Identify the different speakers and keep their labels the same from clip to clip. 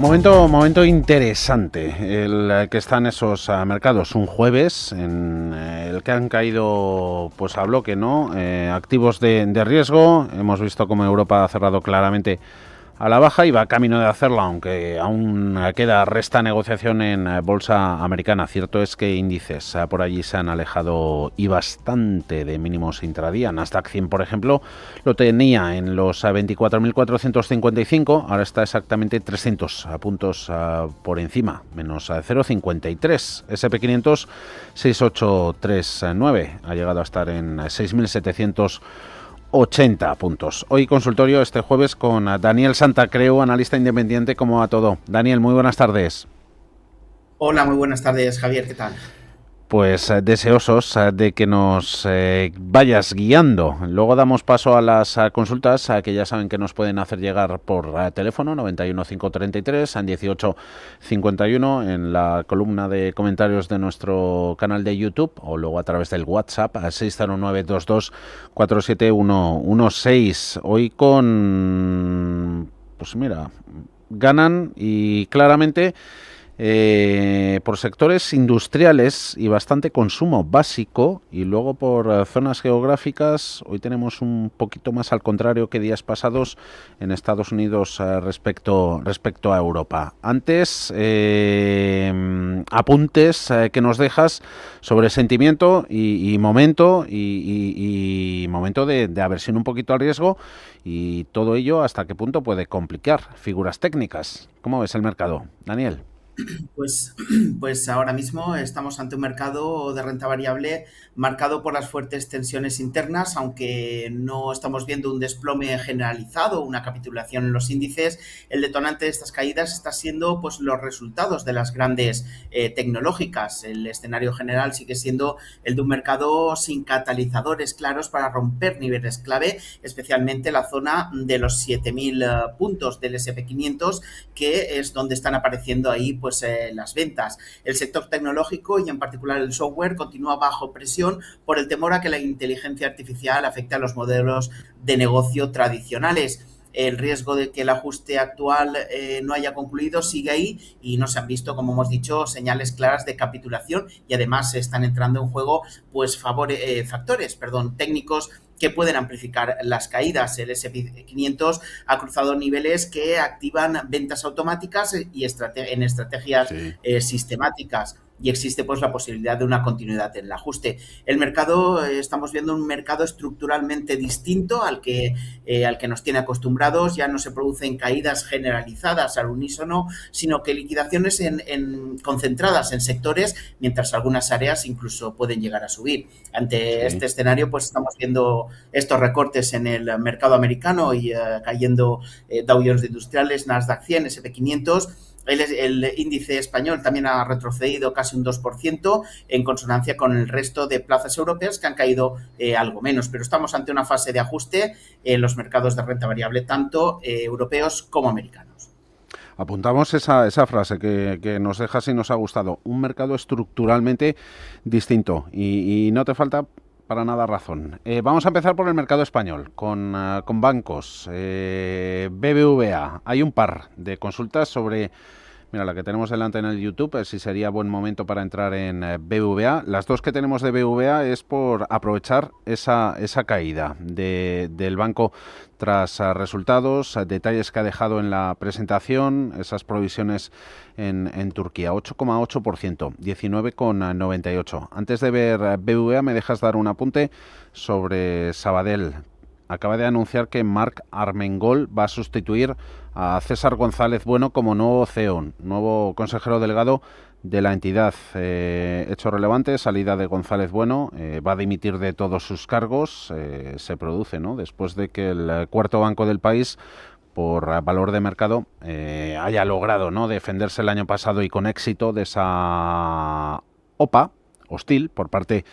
Speaker 1: Momento interesante el que están esos mercados. Un jueves en el que han caído pues a bloque, ¿no? Activos de riesgo. Hemos visto cómo Europa ha cerrado claramente a la baja y va camino de hacerlo, aunque aún resta negociación en bolsa americana. Cierto es que índices por allí se han alejado y bastante de mínimos intradía. Nasdaq 100, por ejemplo, lo tenía en los 24.455, ahora está exactamente 300 puntos por encima, menos 0,53. S&P 500 6.839, ha llegado a estar en 6.780 puntos. Hoy consultorio este jueves con Daniel Santacreu, analista independiente. ¿Cómo va todo? Daniel, muy buenas tardes.
Speaker 2: Hola, muy buenas tardes, Javier, ¿qué tal?
Speaker 1: Pues deseosos de que nos vayas guiando. Luego damos paso a las consultas que ya saben que nos pueden hacer llegar por teléfono 91 533 18 51 en la columna de comentarios de nuestro canal de YouTube o luego a través del WhatsApp a 609 22 47116. Hoy con, pues mira, ganan y claramente por sectores industriales y bastante consumo básico, y luego por zonas geográficas. Hoy tenemos un poquito más al contrario que días pasados en Estados Unidos respecto a Europa. Antes, apuntes que nos dejas sobre sentimiento y momento y momento de aversión un poquito al riesgo, y todo ello hasta qué punto puede complicar figuras técnicas. ¿Cómo ves el mercado, Daniel?
Speaker 2: Pues, pues ahora mismo estamos ante un mercado de renta variable marcado por las fuertes tensiones internas, aunque no estamos viendo un desplome generalizado, una capitulación en los índices. El detonante de estas caídas está siendo pues los resultados de las grandes tecnológicas. El escenario general sigue siendo el de un mercado sin catalizadores claros para romper niveles clave, especialmente la zona de los 7.000 puntos del S&P 500, que es donde están apareciendo ahí pues las ventas. El sector tecnológico y en particular el software continúa bajo presión por el temor a que la inteligencia artificial afecte a los modelos de negocio tradicionales. El riesgo de que el ajuste actual no haya concluido sigue ahí y no se han visto, como hemos dicho, señales claras de capitulación, y además se están entrando en juego pues factores técnicos que pueden amplificar las caídas. El S&P 500 ha cruzado niveles que activan ventas automáticas y en estrategias
Speaker 1: Sí.
Speaker 2: sistemáticas, y existe pues la posibilidad de una continuidad en el ajuste. El mercado, estamos viendo un mercado estructuralmente distinto al que nos tiene acostumbrados. Ya no se producen caídas generalizadas al unísono, sino que liquidaciones concentradas en sectores, mientras algunas áreas incluso pueden llegar a subir. Ante
Speaker 1: Sí.
Speaker 2: este escenario, pues estamos viendo estos recortes en el mercado americano y cayendo Dow Jones de Industriales, Nasdaq 100, S&P 500. El índice español también ha retrocedido casi un 2%, en consonancia con el resto de plazas europeas que han caído algo menos. Pero estamos ante una fase de ajuste en los mercados de renta variable, tanto europeos como americanos.
Speaker 1: Apuntamos esa frase que nos deja y nos ha gustado. Un mercado estructuralmente distinto. Y no te falta para nada razón. Vamos a empezar por el mercado español, con bancos. BBVA. Hay un par de consultas sobre... Mira, la que tenemos delante en el YouTube, si sería buen momento para entrar en BBVA. Las dos que tenemos de BBVA es por aprovechar esa caída del banco tras resultados, detalles que ha dejado en la presentación, esas provisiones en Turquía, 8,8%, 19,98%. Antes de ver BBVA, me dejas dar un apunte sobre Sabadell. Acaba de anunciar que Marc Armengol va a sustituir a César González Bueno como nuevo CEO, nuevo consejero delegado de la entidad. Hecho relevante, salida de González Bueno, va a dimitir de todos sus cargos, se produce, ¿no?, después de que el cuarto banco del país, por valor de mercado, haya logrado, ¿no?, defenderse el año pasado y con éxito de esa OPA hostil por parte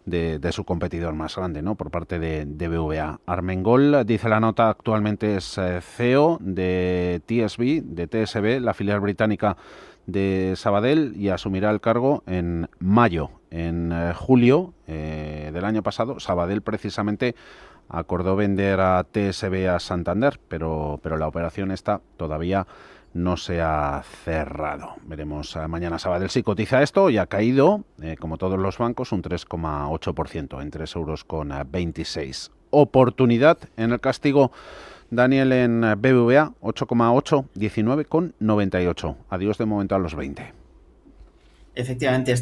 Speaker 1: de su competidor más grande, ¿no?, por parte de BBVA. Armengol, dice la nota, actualmente es CEO de TSB, la filial británica de Sabadell, y asumirá el cargo en mayo. En julio del año pasado, Sabadell precisamente acordó vender a TSB a Santander, pero la operación esta todavía no se ha cerrado. Veremos mañana. Sabadell sí cotiza esto y ha caído, como todos los bancos, un 3,8%, en 3,26 €. Oportunidad en el castigo, Daniel, en BBVA, 8,8, 19,98. Adiós de momento a los 20.
Speaker 2: Efectivamente,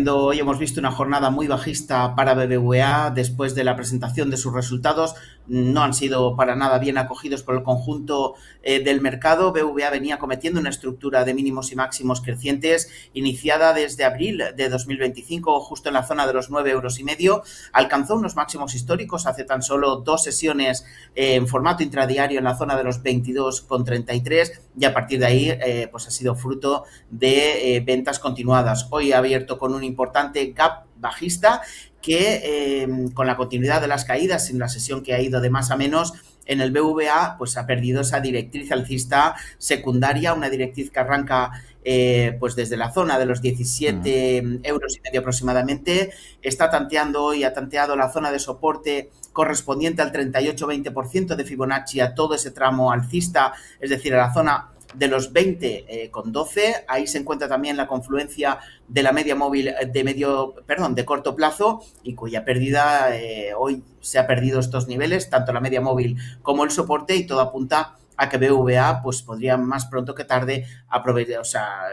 Speaker 2: hoy hemos visto una jornada muy bajista para BBVA después de la presentación de sus resultados. No han sido para nada bien acogidos por el conjunto del mercado. BBVA venía cometiendo una estructura de mínimos y máximos crecientes iniciada desde abril de 2025, justo en la zona de los 9,5 €. Alcanzó unos máximos históricos hace tan solo 2 sesiones en formato intradiario en la zona de los 22,33, y a partir de ahí pues ha sido fruto de ventas continuadas. Hoy ha abierto con un importante gap bajista que con la continuidad de las caídas en la sesión que ha ido de más a menos en el BVA, pues ha perdido esa directriz alcista secundaria, una directriz que arranca pues desde la zona de los 17,5 € aproximadamente. Está tanteando hoy, ha tanteado la zona de soporte correspondiente al 38,20% de Fibonacci, a todo ese tramo alcista, es decir, a la zona de los 20,12. Ahí se encuentra también la confluencia de la media móvil de corto plazo, y cuya pérdida hoy se ha perdido estos niveles, tanto la media móvil como el soporte, y todo apunta a que BVA pues podría más pronto que tarde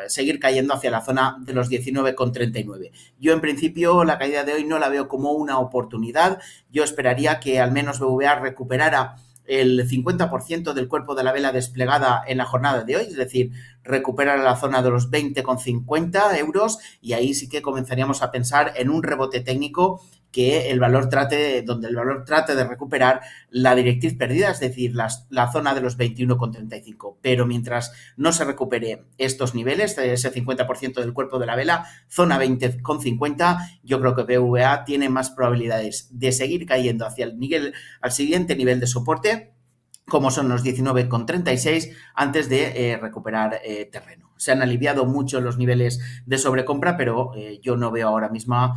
Speaker 2: seguir cayendo hacia la zona de los 19,39. Yo en principio la caída de hoy no la veo como una oportunidad. Yo esperaría que al menos BVA recuperara el 50% del cuerpo de la vela desplegada en la jornada de hoy, es decir, recuperar la zona de los 20,50 €, y ahí sí que comenzaríamos a pensar en un rebote técnico donde el valor trate de recuperar la directriz perdida, es decir, la zona de los 21,35. Pero mientras no se recupere estos niveles, ese 50% del cuerpo de la vela, zona 20,50, yo creo que BVA tiene más probabilidades de seguir cayendo hacia al siguiente nivel de soporte, como son los 19,36, antes de recuperar terreno. Se han aliviado mucho los niveles de sobrecompra, pero yo no veo ahora mismo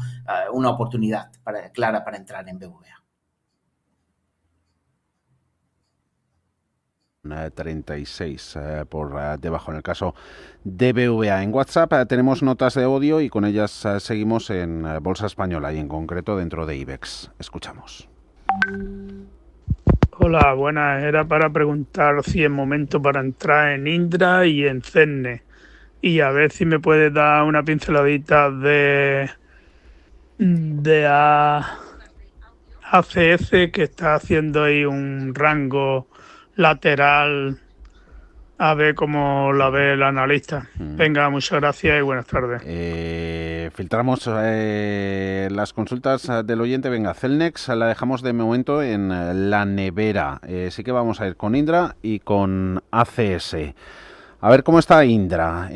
Speaker 2: una oportunidad clara para entrar en BVA.
Speaker 1: 36 por debajo en el caso de BVA. En WhatsApp tenemos notas de audio y con ellas seguimos en Bolsa Española y en concreto dentro de IBEX. Escuchamos.
Speaker 3: Hola, buenas. Era para preguntar si es momento para entrar en Indra y en Cenne, y a ver si me puedes dar una pinceladita de ACS, que está haciendo ahí un rango lateral, a ver cómo la ve el analista. Venga, muchas gracias y buenas tardes.
Speaker 1: Filtramos las consultas del oyente. Venga, Celnex la dejamos de momento en la nevera. Sí que vamos a ir con Indra y con ACS. A ver cómo está Indra.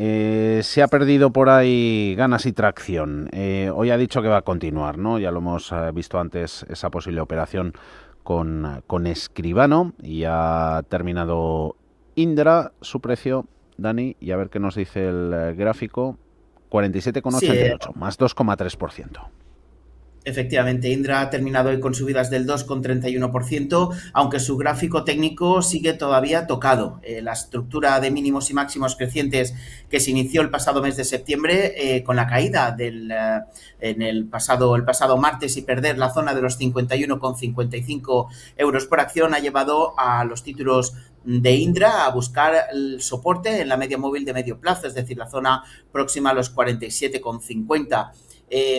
Speaker 1: Se ha perdido por ahí ganas y tracción. Hoy ha dicho que va a continuar, ¿no? Ya lo hemos visto antes, esa posible operación con Escribano, y ha terminado Indra su precio, Dani, y a ver qué nos dice el gráfico. 47,88, más 2,3%.
Speaker 2: Efectivamente, Indra ha terminado hoy con subidas del 2,31%, aunque su gráfico técnico sigue todavía tocado. La estructura de mínimos y máximos crecientes que se inició el pasado mes de septiembre, con la caída el pasado martes, y perder la zona de los 51,55 € por acción, ha llevado a los títulos de Indra a buscar el soporte en la media móvil de medio plazo, es decir, la zona próxima a los 47,50.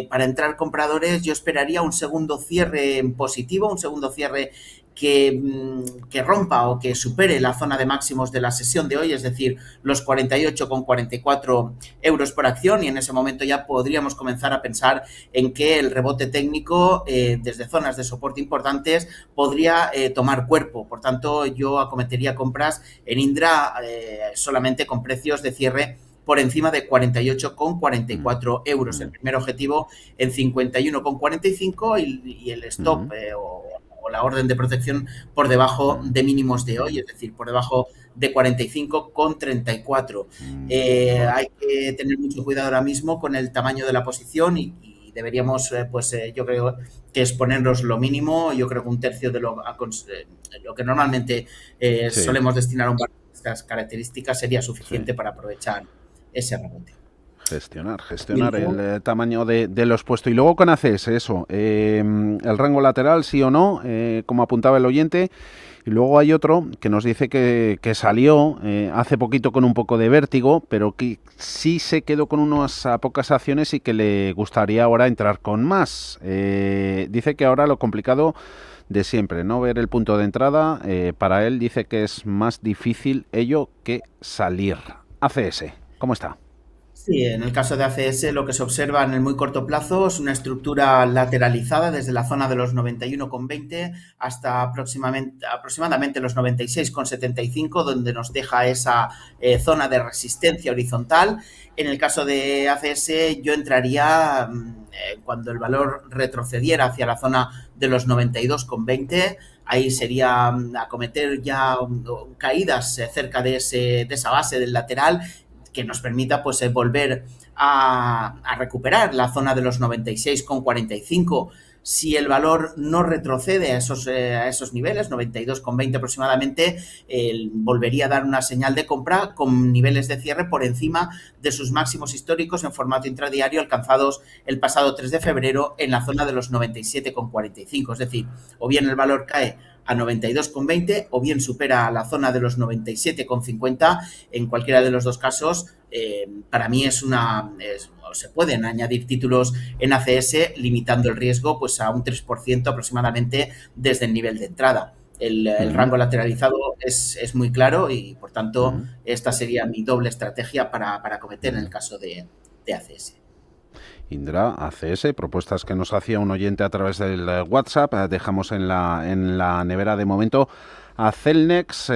Speaker 2: Para entrar compradores, yo esperaría un segundo cierre en positivo, un segundo cierre que rompa o que supere la zona de máximos de la sesión de hoy, es decir, los 48,44 € por acción, y en ese momento ya podríamos comenzar a pensar en que el rebote técnico desde zonas de soporte importantes podría tomar cuerpo. Por tanto, yo acometería compras en Indra solamente con precios de cierre por encima de 48,44 €. El primer objetivo en 51,45 y el stop o la orden de protección por debajo de mínimos de hoy, es decir, por debajo de 45,34. Hay que tener mucho cuidado ahora mismo con el tamaño de la posición y y deberíamos, yo creo que exponernos lo mínimo. Yo creo que un tercio de lo que normalmente solemos destinar a un barco de estas características sería suficiente para aprovechar ese rebote.
Speaker 1: Gestionar el tamaño de los puestos. Y luego con ACS, eso, el rango lateral, sí o no, como apuntaba el oyente. Y luego hay otro que nos dice que salió hace poquito con un poco de vértigo, pero que sí se quedó con unas pocas acciones y que le gustaría ahora entrar con más. Dice que ahora lo complicado de siempre, no ver el punto de entrada, para él dice que es más difícil ello que salir. ACS, ¿cómo está?
Speaker 2: Sí, en el caso de ACS lo que se observa en el muy corto plazo es una estructura lateralizada desde la zona de los 91,20 hasta aproximadamente los 96,75, donde nos deja esa zona de resistencia horizontal. En el caso de ACS yo entraría cuando el valor retrocediera hacia la zona de los 92,20. Ahí sería acometer ya caídas cerca de esa base del lateral, que nos permita volver a recuperar la zona de los 96,45. Si el valor no retrocede a esos niveles, 92,20 aproximadamente, volvería a dar una señal de compra con niveles de cierre por encima de sus máximos históricos en formato intradiario alcanzados el pasado 3 de febrero en la zona de los 97,45. Es decir, o bien el valor cae a 92,20 o bien supera la zona de los 97,50. En cualquiera de los dos casos, para mí se pueden añadir títulos en ACS limitando el riesgo a un 3% aproximadamente desde el nivel de entrada. El rango lateralizado es muy claro y, por tanto, esta sería mi doble estrategia para acometer en el caso de ACS.
Speaker 1: Indra, ACS, propuestas que nos hacía un oyente a través del WhatsApp. Dejamos en la nevera de momento a Celnex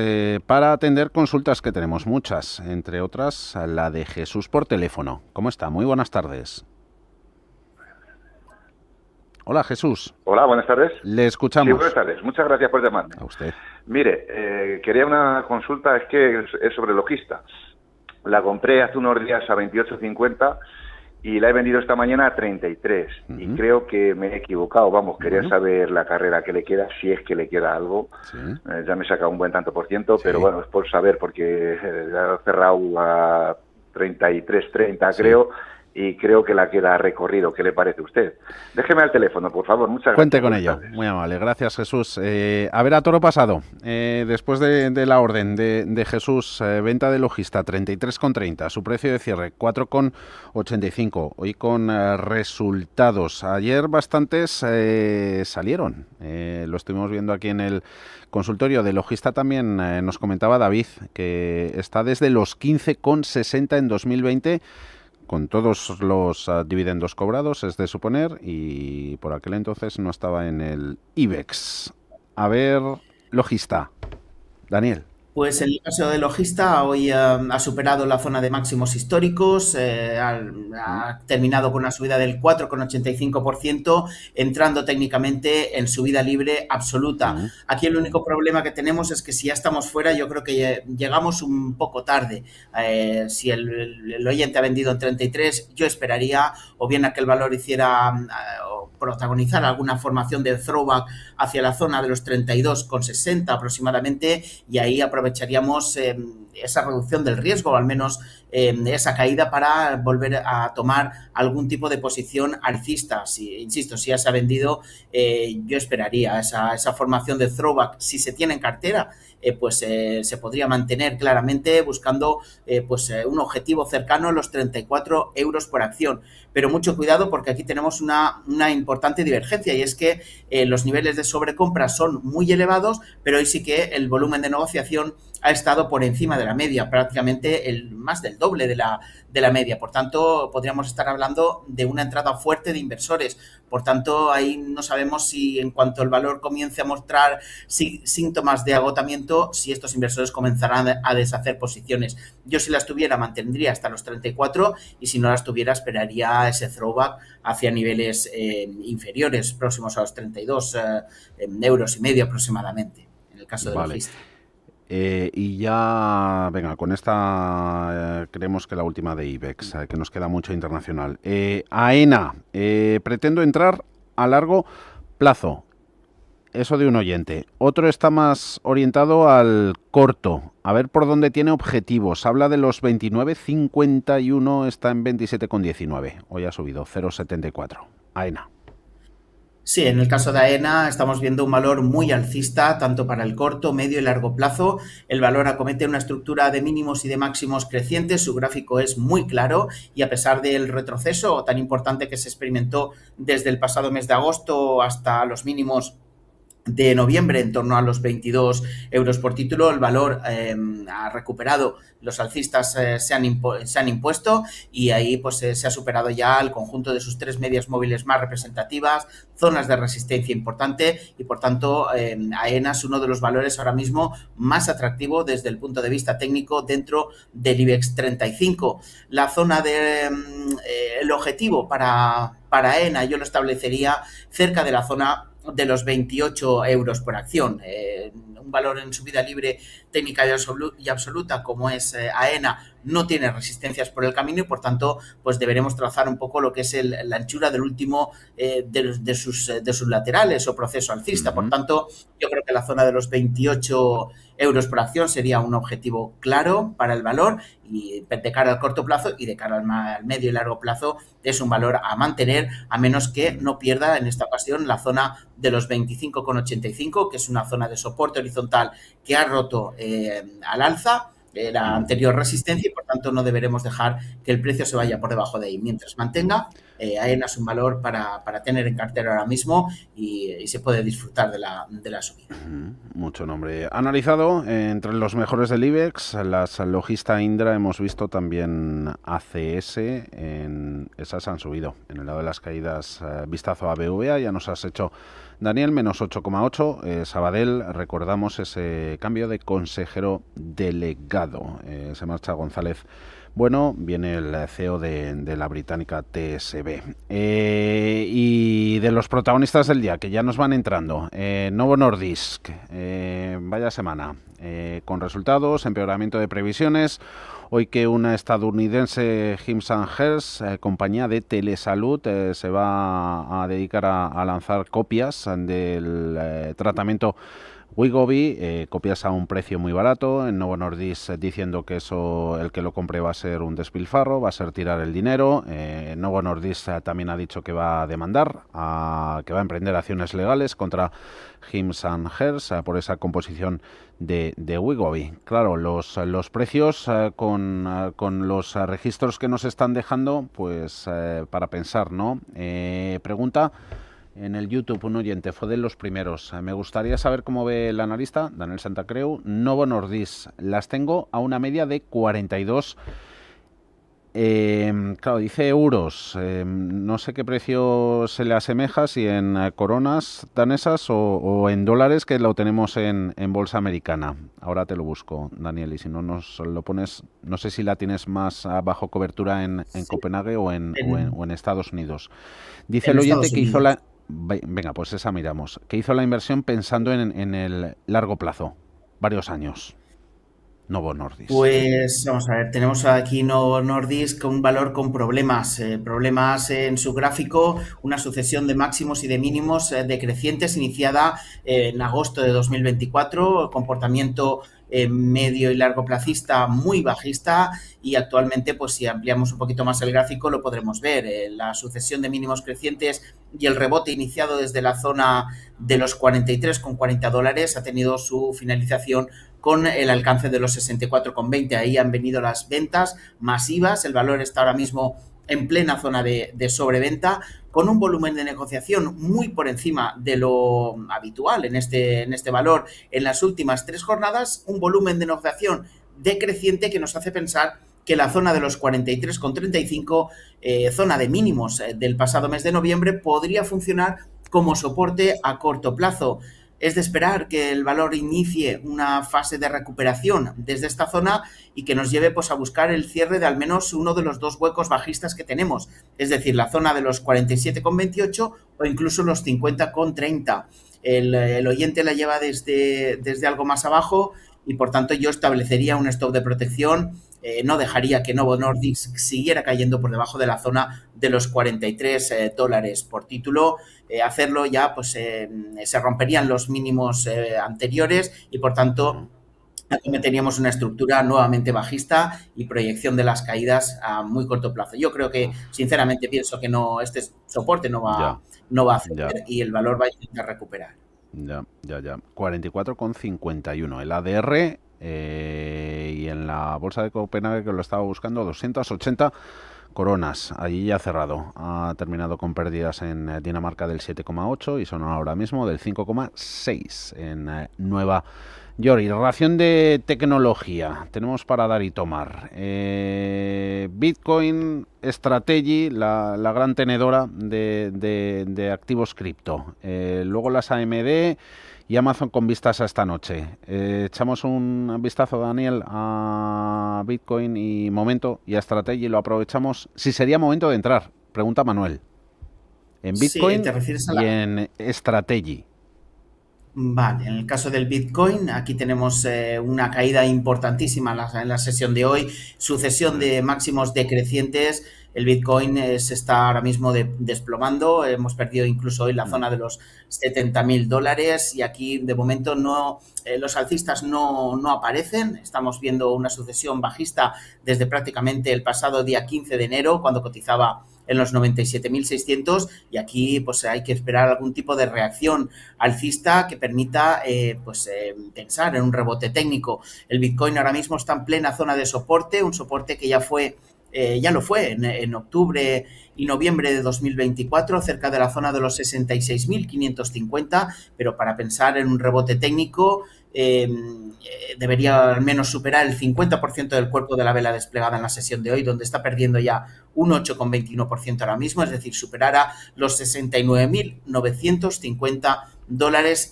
Speaker 1: para atender consultas que tenemos muchas, entre otras la de Jesús por teléfono. ¿Cómo está? Muy buenas tardes. Hola, Jesús.
Speaker 4: Hola, buenas tardes.
Speaker 1: Le escuchamos.
Speaker 4: Sí, buenas tardes. Muchas gracias por llamarme.
Speaker 1: A usted.
Speaker 4: Mire, quería una consulta, es que es sobre Logista. La compré hace unos días a 28,50 y la he vendido esta mañana a 33. Y creo que me he equivocado. Vamos, quería saber la carrera que le queda, si es que le queda algo. Sí. Ya me he sacado un buen tanto por ciento, pero bueno, es por saber, porque ha cerrado a 33,30 creo. Y creo que la queda recorrido. ¿Qué le parece a usted? Déjeme al teléfono, por favor. Muchas gracias.
Speaker 1: Cuente con ello. Muy amable. Gracias, Jesús. A ver, a toro pasado. Después de la orden de Jesús, venta de Logista 33,30. Su precio de cierre 4,85. Hoy con resultados. Ayer bastantes salieron. Lo estuvimos viendo aquí en el consultorio de Logista. También nos comentaba David que está desde los 15,60 en 2020. Con todos los dividendos cobrados, es de suponer, y por aquel entonces no estaba en el IBEX. A ver, Logista. Daniel.
Speaker 2: Pues en el caso de Logista, hoy ha superado la zona de máximos históricos, ha terminado con una subida del 4,85%, entrando técnicamente en subida libre absoluta. Aquí el único problema que tenemos es que si ya estamos fuera, yo creo que llegamos un poco tarde. Si el oyente ha vendido en 33, yo esperaría o bien a que el valor hiciera o protagonizar alguna formación de throwback hacia la zona de los 32,60 aproximadamente, y ahí aprovecharíamos esa reducción del riesgo, o al menos esa caída, para volver a tomar algún tipo de posición alcista. Insisto, si ya se ha vendido, yo esperaría esa formación de throwback. Si se tiene en cartera, se podría mantener claramente buscando un objetivo cercano a los 34 euros por acción. Pero mucho cuidado, porque aquí tenemos una importante divergencia, y es que los niveles de sobrecompra son muy elevados, pero hoy sí que el volumen de negociación ha estado por encima de la media, prácticamente más del doble de la media. Por tanto, podríamos estar hablando de una entrada fuerte de inversores. Por tanto, ahí no sabemos si, en cuanto el valor comience a mostrar síntomas de agotamiento, si estos inversores comenzarán a deshacer posiciones. Yo, si las tuviera, mantendría hasta los 34, y si no las tuviera, esperaría ese throwback hacia niveles inferiores, próximos a los 32 euros y medio aproximadamente, en el caso de Logista.
Speaker 1: Y ya, venga, con esta creemos que la última de IBEX, que nos queda mucho internacional. AENA, pretendo entrar a largo plazo. Eso de un oyente. Otro está más orientado al corto. A ver por dónde tiene objetivos. Habla de los 29,51, está en 27,19. Hoy ha subido 0,74. AENA.
Speaker 2: Sí, en el caso de AENA estamos viendo un valor muy alcista, tanto para el corto, medio y largo plazo. El valor acomete una estructura de mínimos y de máximos crecientes, su gráfico es muy claro y a pesar del retroceso tan importante que se experimentó desde el pasado mes de agosto hasta los mínimos de noviembre en torno a los 22 euros por título, el valor ha recuperado, los alcistas se han impuesto y ahí pues se ha superado ya el conjunto de sus tres medias móviles más representativas, zonas de resistencia importante y por tanto AENA es uno de los valores ahora mismo más atractivo desde el punto de vista técnico dentro del IBEX 35. La zona de el objetivo para AENA yo lo establecería cerca de la zona de los 28 euros por acción. Un valor en subida libre técnica y absoluta como es AENA no tiene resistencias por el camino y por tanto pues deberemos trazar un poco lo que es la anchura del último de sus laterales o proceso alcista. Por tanto, yo creo que la zona de los 28 euros por acción sería un objetivo claro para el valor y de cara al corto plazo y de cara al medio y largo plazo es un valor a mantener a menos que no pierda en esta ocasión la zona de los 25,85 que es una zona de soporte horizontal que ha roto al alza la anterior resistencia y por tanto no deberemos dejar que el precio se vaya por debajo de ahí. Mientras mantenga, AENA es un valor para tener en cartera ahora mismo y se puede disfrutar de la subida.
Speaker 1: Mucho nombre. Analizado entre los mejores del IBEX, las Logista Indra, hemos visto también ACS, esas han subido. En el lado de las caídas, vistazo a BVA, ya nos has hecho Daniel, menos 8,8. Sabadell, recordamos ese cambio de consejero delegado. Se marcha González. Bueno, viene el CEO de la británica TSB. Y de los protagonistas del día, que ya nos van entrando. Novo Nordisk, vaya semana. Con resultados, empeoramiento de previsiones. Hoy que una estadounidense, Hims & Hers, compañía de telesalud, se va a dedicar a lanzar copias del tratamiento Wegovy, copias a un precio muy barato, en Novo Nordisk diciendo que eso, el que lo compre va a ser un despilfarro, va a ser tirar el dinero. Novo Nordisk también ha dicho que va a demandar, que va a emprender acciones legales contra Hims & Hers por esa composición de Wegovy. Claro, los precios con los registros que nos están dejando, pues para pensar, ¿no? Pregunta en el YouTube un oyente, fue de los primeros. Me gustaría saber cómo ve el analista, Daniel Santacreu, Novo Nordisk. Las tengo a una media de 42. Claro, dice euros. No sé qué precio se le asemeja, si en coronas danesas o en dólares, que lo tenemos en bolsa americana. Ahora te lo busco, Daniel, y si no nos lo pones, no sé si la tienes más bajo cobertura en Copenhague o en Estados Unidos. Dice el oyente que hizo la... Venga, pues esa miramos. Que hizo la inversión pensando en el largo plazo, varios años. Novo Nordisk.
Speaker 2: Pues vamos a ver, tenemos aquí Novo Nordisk con un valor con problemas en su gráfico, una sucesión de máximos y de mínimos decrecientes iniciada en agosto de 2024, comportamiento medio y largo placista muy bajista y actualmente pues si ampliamos un poquito más el gráfico lo podremos ver, la sucesión de mínimos crecientes y el rebote iniciado desde la zona de los 43,40 dólares ha tenido su finalización con el alcance de los 64,20. Ahí han venido las ventas masivas. El valor está ahora mismo en plena zona de sobreventa, con un volumen de negociación muy por encima de lo habitual en este valor. En las últimas 3 jornadas, un volumen de negociación decreciente que nos hace pensar que la zona de los 43,35, zona de mínimos del pasado mes de noviembre, podría funcionar como soporte a corto plazo. Es de esperar que el valor inicie una fase de recuperación desde esta zona y que nos lleve pues, a buscar el cierre de al menos uno de los 2 huecos bajistas que tenemos, es decir, la zona de los 47,28 o incluso los 50,30. El oyente la lleva desde algo más abajo y por tanto yo establecería un stop de protección. No dejaría que Novo Nordisk siguiera cayendo por debajo de la zona de los 43 dólares por título. Hacerlo ya, pues se romperían los mínimos anteriores y por tanto teníamos una estructura nuevamente bajista y proyección de las caídas a muy corto plazo. Yo creo que, sinceramente, pienso que no, este soporte no va a ceder y el valor va a intentar recuperar.
Speaker 1: Ya. 44,51. El ADR y en la bolsa de Copenhague, que lo estaba buscando, 280 coronas. Allí ya ha cerrado. Ha terminado con pérdidas en Dinamarca del 7,8 y son ahora mismo del 5,6 en Nueva York. Y relación de tecnología tenemos para dar y tomar. Bitcoin Strategy, la gran tenedora de activos cripto. Luego las AMD y Amazon con vistas a esta noche. Echamos un vistazo, Daniel, a Bitcoin y momento y a Strategy. Lo aprovechamos. Si sería momento de entrar, pregunta Manuel. En Bitcoin y en Strategy.
Speaker 2: Vale, en el caso del Bitcoin, aquí tenemos una caída importantísima en la sesión de hoy, sucesión de máximos decrecientes. El Bitcoin se está ahora mismo desplomando, hemos perdido incluso hoy la zona de los $70.000 y aquí de momento no, los alcistas no aparecen. Estamos viendo una sucesión bajista desde prácticamente el pasado día 15 de enero, cuando cotizaba en los 97.600 y aquí pues hay que esperar algún tipo de reacción alcista que permita pensar en un rebote técnico. El Bitcoin ahora mismo está en plena zona de soporte, un soporte que ya lo fue en octubre y noviembre de 2024, cerca de la zona de los 66.550, pero para pensar en un rebote técnico debería al menos superar el 50% del cuerpo de la vela desplegada en la sesión de hoy, donde está perdiendo ya un 8,21% ahora mismo, es decir, superará los 69.950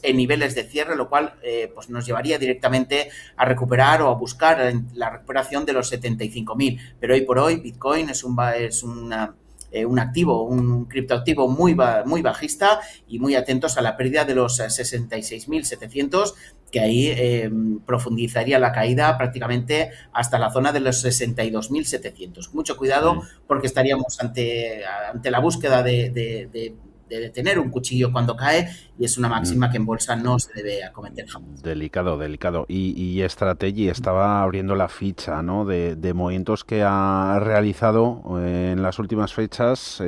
Speaker 2: en niveles de cierre, lo cual pues nos llevaría directamente a recuperar o a buscar la recuperación de los 75.000. Pero hoy por hoy Bitcoin es un activo, un criptoactivo muy bajista y muy atentos a la pérdida de los 66.700, que ahí profundizaría la caída prácticamente hasta la zona de los 62.700. Mucho cuidado porque estaríamos ante la búsqueda de tener un cuchillo cuando cae y es una máxima que en bolsa no se debe acometer jamás.
Speaker 1: Delicado. Y Strategy estaba abriendo la ficha, ¿no?, de movimientos que ha realizado en las últimas fechas.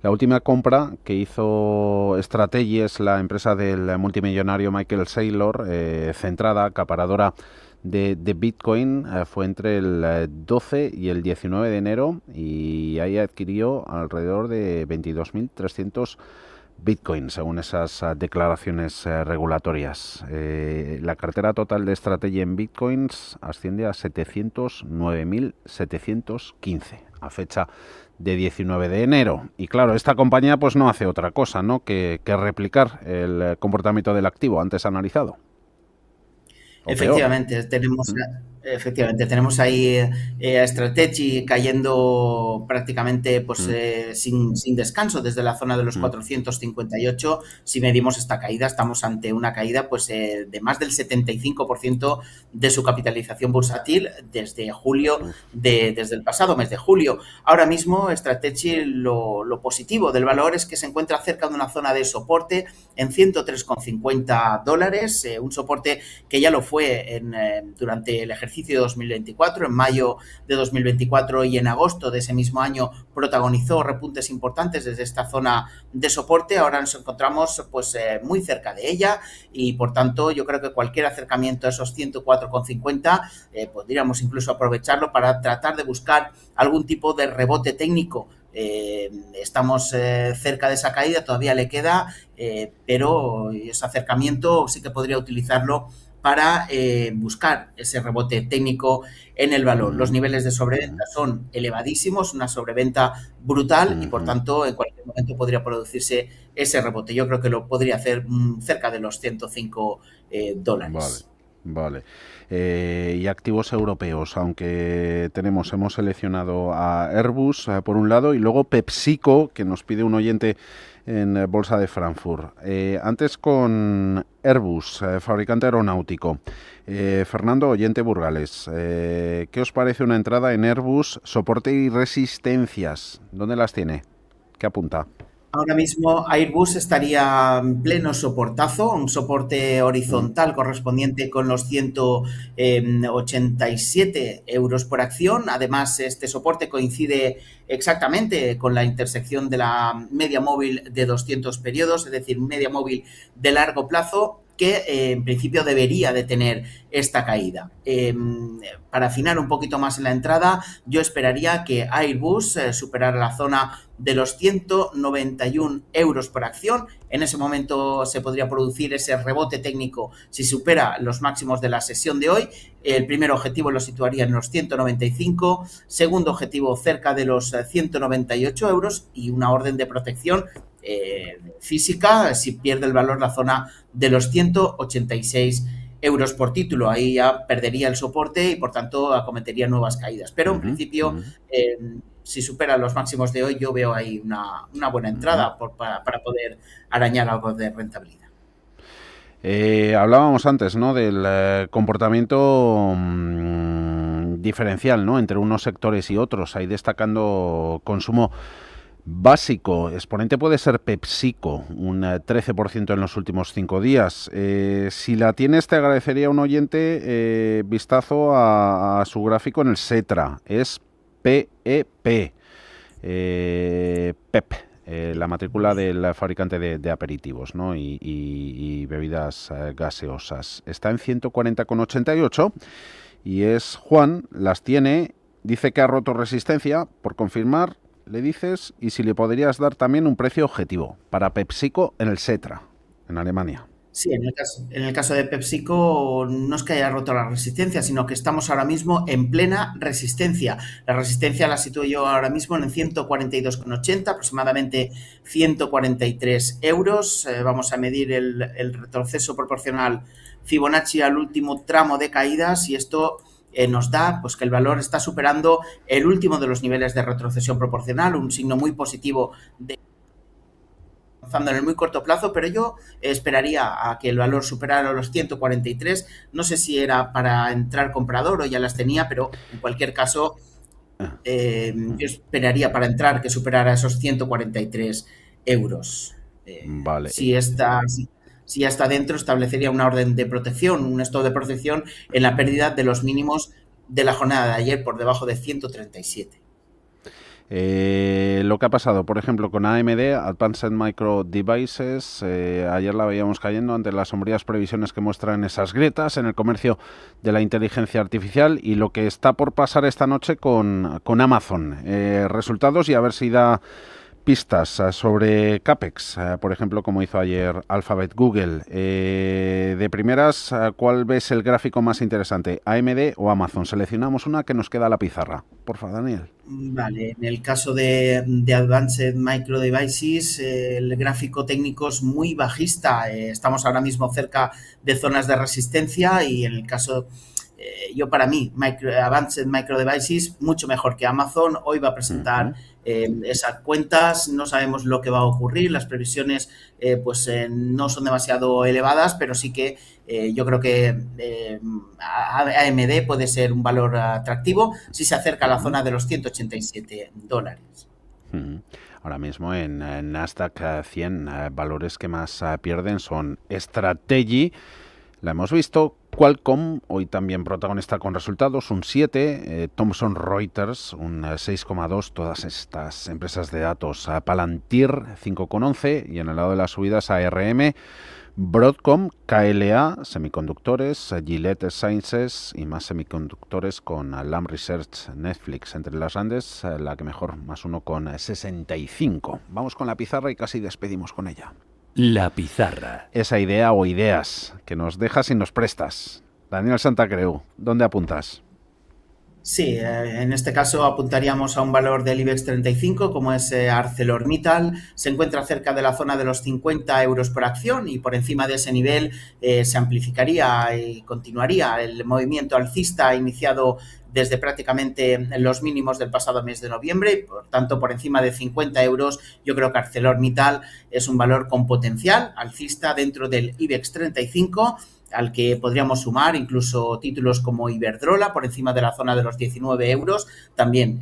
Speaker 1: La última compra que hizo Strategy es la empresa del multimillonario Michael Saylor, centrada, acaparadora de Bitcoin, fue entre el 12 y el 19 de enero y ahí adquirió alrededor de 22.300 Bitcoin, según esas declaraciones regulatorias. La cartera total de Strategy en Bitcoins asciende a 709.715 a fecha de 19 de enero. Y claro, esta compañía pues no hace otra cosa, ¿no?, que replicar el comportamiento del activo antes analizado.
Speaker 2: Efectivamente, tenemos ahí a Strategy cayendo prácticamente sin descanso desde la zona de los 458. Si medimos esta caída, estamos ante una caída de más del 75% de su capitalización bursátil desde julio, desde el pasado mes de julio. Ahora mismo Strategy, lo positivo del valor es que se encuentra cerca de una zona de soporte en $103,50, un soporte que ya lo fue durante el ejercicio de 2024, en mayo de 2024 y en agosto de ese mismo año protagonizó repuntes importantes desde esta zona de soporte. Ahora nos encontramos muy cerca de ella y por tanto yo creo que cualquier acercamiento a esos 104,50 podríamos incluso aprovecharlo para tratar de buscar algún tipo de rebote técnico. Estamos cerca de esa caída, todavía le queda, pero ese acercamiento sí que podría utilizarlo para buscar ese rebote técnico en el valor. Los niveles de sobreventa son elevadísimos, una sobreventa brutal y por tanto en cualquier momento podría producirse ese rebote. Yo creo que lo podría hacer cerca de los $105.
Speaker 1: Vale. Y activos europeos, aunque hemos seleccionado a Airbus por un lado y luego PepsiCo, que nos pide un oyente en Bolsa de Frankfurt. Antes con Airbus, fabricante aeronáutico. Fernando, oyente Burgales, ¿qué os parece una entrada en Airbus, soporte y resistencias? ¿Dónde las tiene? ¿Qué apunta?
Speaker 2: Ahora mismo Airbus estaría en pleno soportazo, un soporte horizontal correspondiente con los 187 euros por acción. Además, este soporte coincide exactamente con la intersección de la media móvil de 200 periodos, es decir, media móvil de largo plazo, que en principio debería de tener esta caída. Para afinar un poquito más en la entrada, yo esperaría que Airbus superara la zona de los 191 euros por acción. En ese momento se podría producir ese rebote técnico si supera los máximos de la sesión de hoy. El primer objetivo lo situaría en los 195, segundo objetivo cerca de los 198 euros y una orden de protección física si pierde el valor la zona de los 186 euros por título. Ahí ya perdería el soporte y por tanto acometería nuevas caídas. Pero en principio, si supera los máximos de hoy, yo veo ahí una buena entrada para poder arañar algo de rentabilidad.
Speaker 1: Hablábamos antes, ¿no?, del comportamiento diferencial, ¿no?, entre unos sectores y otros, ahí destacando consumo básico. Exponente puede ser PepsiCo, un 13% en los últimos 5 días. Si la tienes, te agradecería un oyente vistazo a su gráfico en el Setra. Es PEP. PEP. La matrícula del fabricante de aperitivos, ¿no?, y bebidas gaseosas. Está en 140,88 y es Juan, las tiene, dice que ha roto resistencia. Por confirmar, le dices, y si le podrías dar también un precio objetivo para PepsiCo en el Setra, en Alemania.
Speaker 2: Sí, en el caso de PepsiCo no es que haya roto la resistencia, sino que estamos ahora mismo en plena resistencia. La resistencia la sitúo yo ahora mismo en 142,80, aproximadamente 143 euros. Vamos a medir el retroceso proporcional Fibonacci al último tramo de caídas y esto nos da pues que el valor está superando el último de los niveles de retrocesión proporcional, un signo muy positivo de avanzando en el muy corto plazo, pero yo esperaría a que el valor superara los 143. No sé si era para entrar comprador o ya las tenía, pero en cualquier caso yo esperaría para entrar que superara esos 143 euros.
Speaker 1: Vale.
Speaker 2: Si ya está dentro, establecería una orden de protección, un stop de protección en la pérdida de los mínimos de la jornada de ayer por debajo de 137.
Speaker 1: Lo que ha pasado, por ejemplo, con AMD, Advanced Micro Devices, ayer la veíamos cayendo ante las sombrías previsiones que muestran esas grietas en el comercio de la inteligencia artificial y lo que está por pasar esta noche con Amazon. Resultados y a ver si da pistas sobre CAPEX, por ejemplo, como hizo ayer Alphabet Google. De primeras, ¿cuál ves el gráfico más interesante? ¿AMD o Amazon? Seleccionamos una que nos queda a la pizarra. Porfa, Daniel.
Speaker 2: Vale, en el caso de Advanced Micro Devices, el gráfico técnico es muy bajista. Estamos ahora mismo cerca de zonas de resistencia y en el caso... yo para mí, Advanced Micro Devices, mucho mejor que Amazon. Hoy va a presentar esas cuentas, no sabemos lo que va a ocurrir, las previsiones no son demasiado elevadas, pero sí que yo creo que AMD puede ser un valor atractivo si se acerca a la zona de los $187.
Speaker 1: Ahora mismo en Nasdaq 100, valores que más pierden son Strategy, la hemos visto, Qualcomm, hoy también protagonista con resultados, un 7, Thomson Reuters, un 6,2, todas estas empresas de datos, Palantir, 5,11, y en el lado de las subidas ARM, Broadcom, KLA, semiconductores, Gillette Sciences y más semiconductores con Lam Research, Netflix, entre las grandes, la que mejor, más uno con 65. Vamos con la pizarra y casi despedimos con ella.
Speaker 5: La pizarra.
Speaker 1: Esa idea o ideas que nos dejas y nos prestas. Daniel Santacreu, ¿dónde apuntas?
Speaker 2: Sí, en este caso apuntaríamos a un valor del IBEX 35 como es ArcelorMittal. Se encuentra cerca de la zona de los 50 euros por acción y por encima de ese nivel se amplificaría y continuaría el movimiento alcista iniciado desde prácticamente los mínimos del pasado mes de noviembre y por tanto por encima de 50 euros yo creo que ArcelorMittal es un valor con potencial alcista dentro del IBEX 35 al que podríamos sumar incluso títulos como Iberdrola por encima de la zona de los 19 euros, también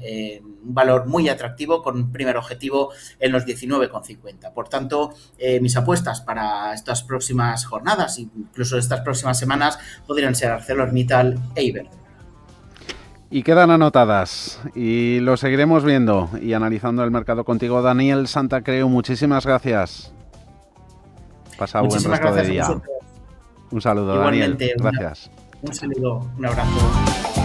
Speaker 2: un valor muy atractivo con un primer objetivo en los 19,50. Por tanto, mis apuestas para estas próximas jornadas, incluso estas próximas semanas, podrían ser ArcelorMittal e Iberdrola.
Speaker 1: Y quedan anotadas y lo seguiremos viendo y analizando el mercado contigo. Daniel Santacreu, muchísimas gracias. Pasa buen resto de día. Un saludo,
Speaker 2: igualmente,
Speaker 1: Daniel. Gracias.
Speaker 2: Un saludo, un abrazo.